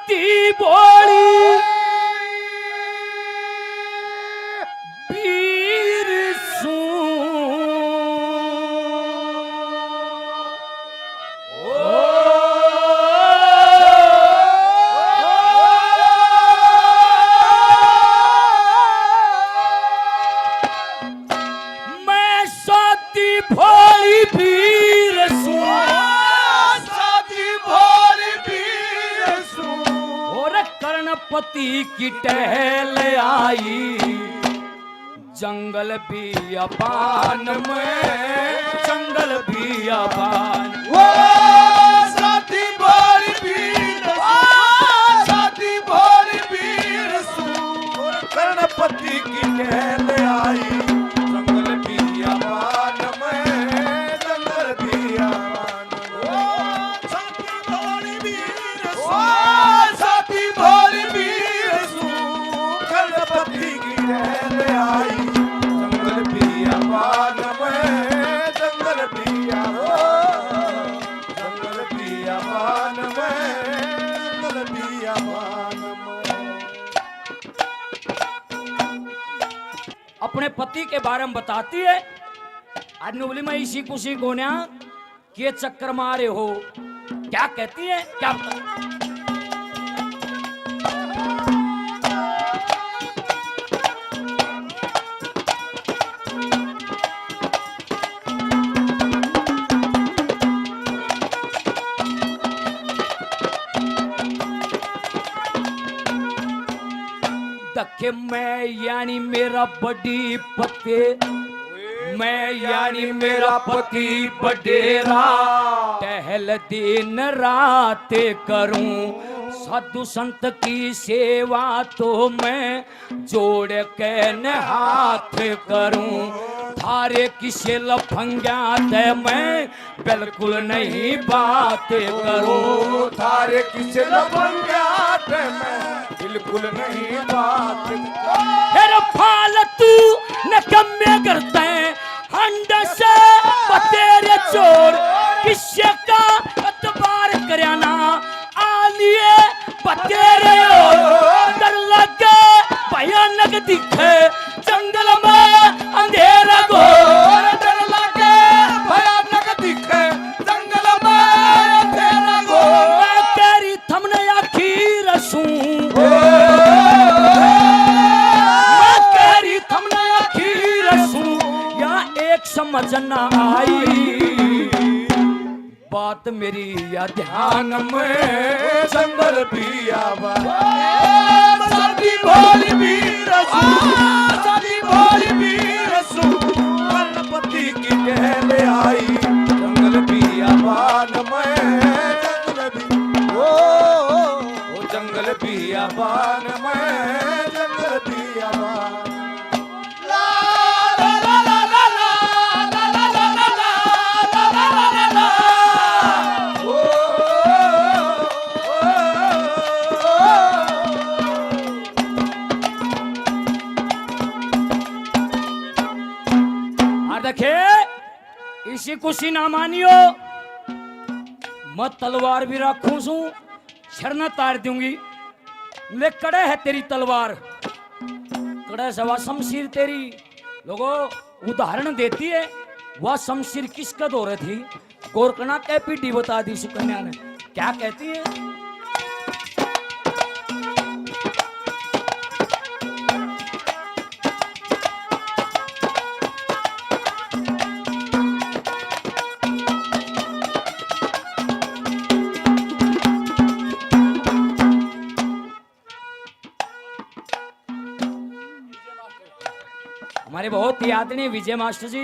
सती बोली वीर सू मैं सती भोली वीर सू कर्णपति की टहल आई जंगल भी अपान में जंगल भी अपान साथी भोली वीर साथी भोली वीर कर्णपति की टहल आई जंगल भी अपान में जंगल भी अपान साथी भोली वीर साथी भोली वीर कर्णपति की टहल आई जंगल भी अपान में जंगल भी जंगल भी अपान में जंगल भी अपान में। अपने पति के बारे में बताती है। आज बोली मैं इसी खुशी गोन्या के चक्कर मारे हो, क्या कहती है क्या दखे मैं यानी मेरा बड़ी पते मैं यानी मेरा पति बडेरा टहल दिन रात करूं साधु संत की सेवा तो मैं जोड़ के न हाथ करूं थारे किसे लफंगा ते मैं बिल्कुल नहीं बात करूं थारे किसे लफंगा ते मैं बिल्कुल नहीं बात तेरे फालतू नकम्मे करते हैं हंडा से तेरे चोर किसे का अतबार करना आलिए बतेरे डर लगे भयानक दिखे जंगल में अंधेरा घोर डर लगे भयानक दिखे जंगल में अंधेरा घोर मैं तेरी थमने आखिर सूं मैं तेरी थमने आखिर सूं या एक समझ न आई बात मेरी या ध्यान में जंगल भी आवाज साथी भोली वीर साथी भोली वीर कर्णपति की टहल आई जंगल भी आवाज में जंगल भी ओ जंगल भी आवाज में जंगल भी आवाज देखे इसी खुशी ना मानियो मैं तलवार भी रखूं सू छरना तार दूंगी ले कड़े है तेरी तलवार कड़े से वह शमशीर तेरी लोगों उदाहरण देती है वह शमशीर किसका दौरे थी गोरकना के पीटी बता दी सुकन्या ने क्या कहती है हमारे बहुत ही आदरणीय विजय मास्टर जी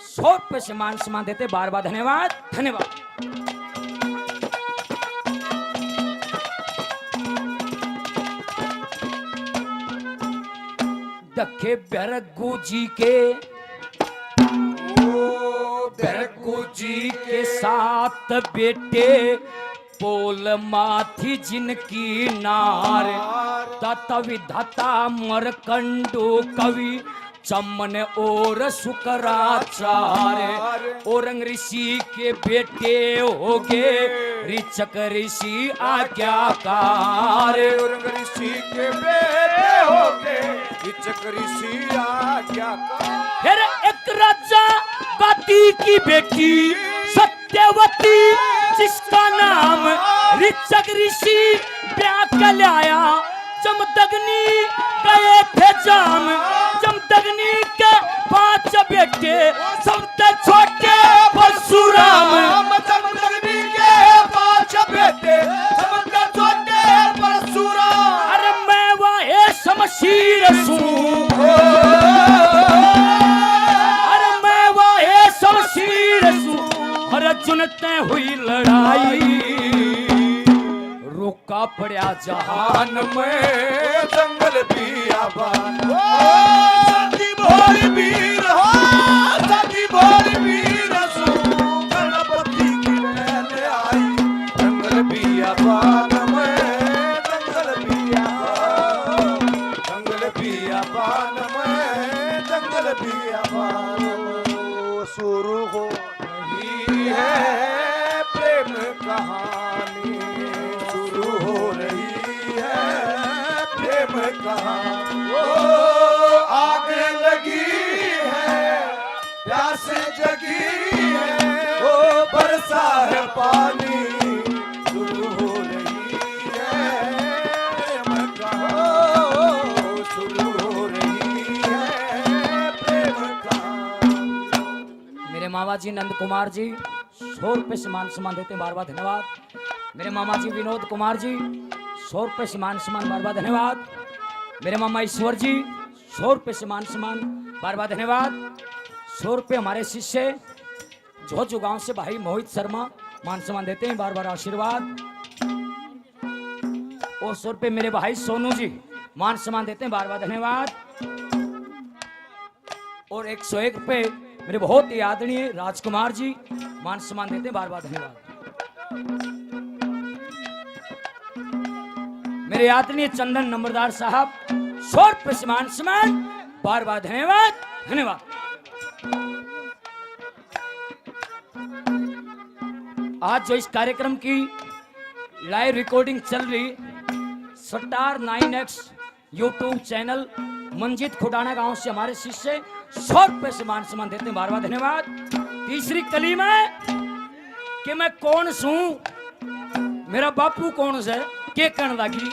100 रुपये से मान सम्मान देते बार बार धन्यवाद धन्यवाद। दखे बेरगू जी के बेरगू जी के साथ बेटे पोल माथी जिनकी नार दत्ता विधाता मरकंडो कवि चमन और शुक्राचार्य औरंग ऋषि के बेटे होगे ऋचक ऋषि आज्ञाकार। औरंग ऋषि के बेटे होगे ऋचक ऋषि आज्ञाकार। फिर एक राजा बाती की बेटी सत्यवती जिसका नाम ऋचक ऋषि ब्याह कर लाया। जमदग्नि गए थे जाम जमदग्नि के 5 बेटे सबसे छोटे परशुराम। जमदग्नि के 5 बेटे सबसे छोटे परशुराम। अरे मैं वाहे शमशीर सूं अरे मैं वाहे शमशीर सूं। अर्जुन ते हुई लड़ाई रोका पड़ा जहान में जंगल बियाबान। सती भोरी वीर हो सती भोरी वीर सु गणपति की महल आई। जंगल बियाबान में जंगल बियाबान जंगल बियाबान में जंगल बियाबान शुरू हो रही है प्रेम कहानी। शुरू हो रही है प्रेम कहानी। ओ आग लगी है प्यास जगी है ओ बरसा है पानी। शुरू हो रही है प्रेम कहानी। शुरू हो रही है प्रेम कहानी। मेरे मामा जी नंद कुमार जी 100 रुपये सम्मान देते हैं, बार बार धन्यवाद। मेरे मामा जी विनोद कुमार जी 100 रुपये सम्मान बार बार धन्यवाद। मेरे मामा ईश्वर जी 100 रुपये सम्मान बार बार धन्यवाद। 100 रुपये हमारे शिष्य झोजू गांव से भाई मोहित शर्मा मान सम्मान देते हैं, बार बार आशीर्वाद। और 100 रुपये मेरे भाई सोनू जी मान सम्मान देते हैं, बार बार धन्यवाद। और 101 रुपये मेरे बहुत ही आदरणीय राजकुमार जी मान सम्मान देते हैं, बार बार धन्यवाद। मेरे आदरणीय चंदन नंबरदार साहब 100 रुपये सम्मान बार बार धन्यवाद धन्यवाद। आज जो इस कार्यक्रम की लाइव रिकॉर्डिंग चल रही Star 9X YouTube channel Manjit Khutana गांव से हमारे शिष्य 100 रुपये सम्मान देते हैं, बार बार धन्यवाद। तीसरी कली में कि मैं कौन सूं मेरा बापू कौन से के कण लगी।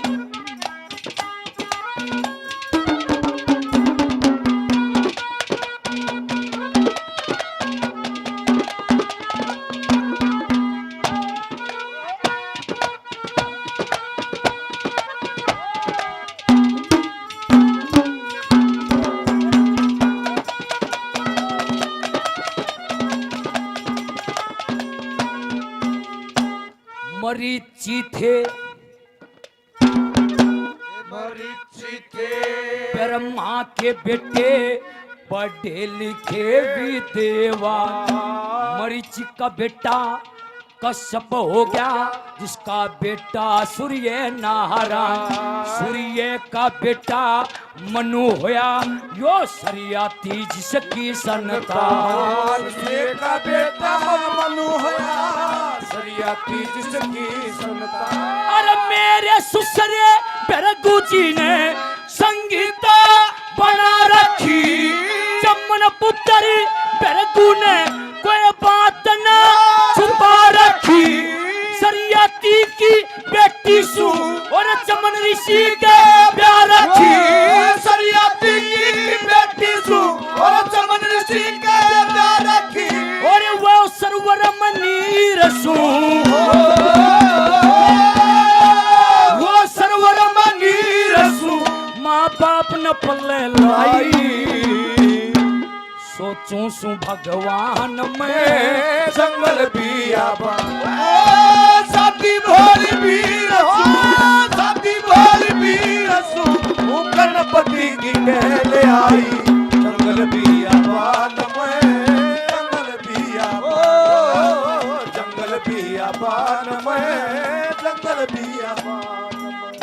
मरीची थे ब्रह्मा के बेटे पढ़े लिखे भी देवा। मरीची का बेटा कश्यप हो गया जिसका बेटा सूर्य नारायण। सूर्य का बेटा मनु होया यो सरियाती जिसकी संतान। सूर्य का बेटा मनु होया सरियाती जिसकी संतान। अरे मेरे ससुरे भरगू जी ने संगीता बना रखी। जमन पुत्र भरगू ने कोई बात न छुपा रखी। सरियाती की बेटी सु और चमन ऋषि के प्यार रखी। सरियाती की बेटी सु और चमन ऋषि के प्यार रखी। और वो सरवर मनीर सु वो सरवर मनीर सु माँ बाप न पल्ले लाई। सोचूं सु भगवान में जंगल बियाबान। साथी भोली वीर हो साथी भोली वीर सु गणपति की महल आई। जंगल बियाबान में जंगल बियाबान जंगल बियाबान में जंगल बियाबान में।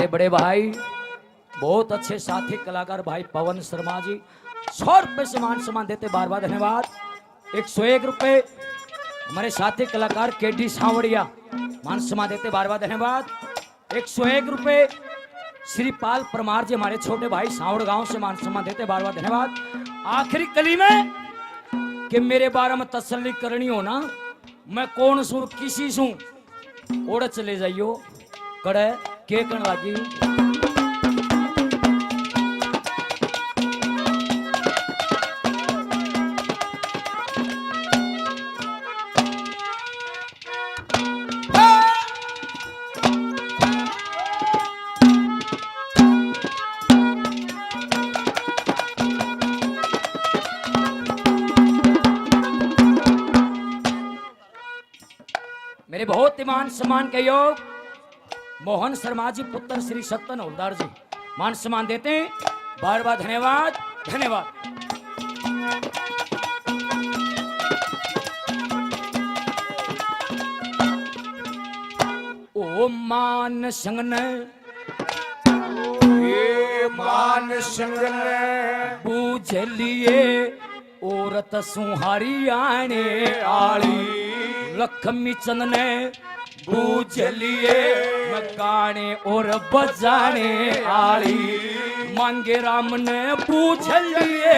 मेरे बड़े भाई बहुत अच्छे साथी कलाकार भाई पवन शर्मा जी 100 रुपए से मान सम्मान देते, बार बार धन्यवाद। 101 रुपए हमारे साथी कलाकार केडी सांवड़िया मान सम्मान देते, बार बार धन्यवाद। 101 रुपए श्रीपाल परमार जी हमारे छोटे भाई सांवड़ गांव से मान सम्मान देते, बार बार धन्यवाद। आखिरी कली में कि मेरे बारे में तसल्ली करनी हो ना, मैं कौन सुर किसी सू ओढ़ चले जाइयो कड़े के कण लागी। मेरे बहुत मान सम्मान के योग मोहन शर्मा जी पुत्र श्री सत्तन हवलदार जी मान सम्मान देते हैं, बार बार धन्यवाद धन्यवाद। ओ मान संगन ये मान संगन बूझ लिए औरत सुहारी आने आली, लक्ष्मी चंद ने बूझ लिए गाने और बजाने आली, मांगे राम ने बूझ लिए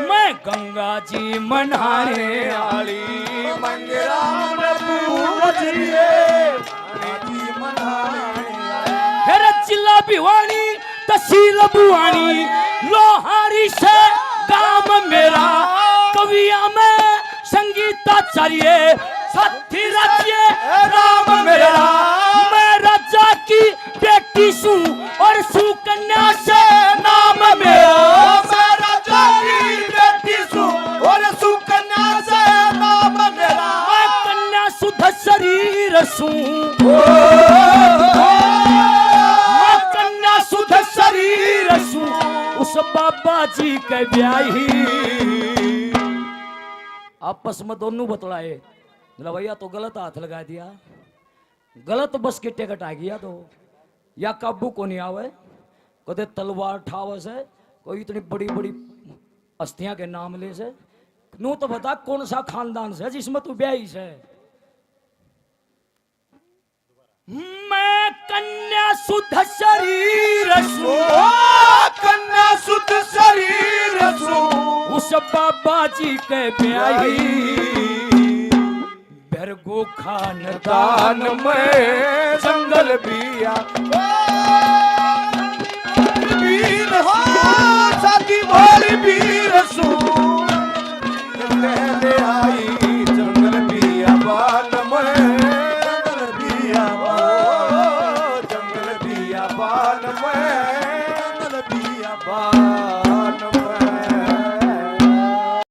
मैं गंगा जी मनाने आली, मांगे राम ने बूझ लिए गंगा जी मनाने आली। फिर जिला भिवानी तहसील बुआनी लोहारी से गांव मेरा, कविया में संगीताचार्य साथी राज्य राम मेरा, मैं राजा की बेटी सू और सुकन्या से नाम मेरा, मैं राजा की बेटी सू और सुकन्या से नाम मेरा, मैं कन्या सुध शरीर सू, मैं कन्या सुध शरीर सू उस बाबा जी के ब्याही। आपस में दोनों बतलाए बोला भैया तो गलत हाथ लगा दिया, गलत बस की टिकट आ गया तो या काबू को नहीं आवे, कदे तलवार ठाव से कोई इतनी बड़ी बड़ी हस्तियां के नाम ले से नू तो बता कौन सा खानदान से जिसमें तू ब्याही से। मैं कन्या शुद्ध शरीर सू, कन्या शुद्ध शरीर सू उस बाबा जी के ब्याही। बेरगो खानदान दान में जंगल बिया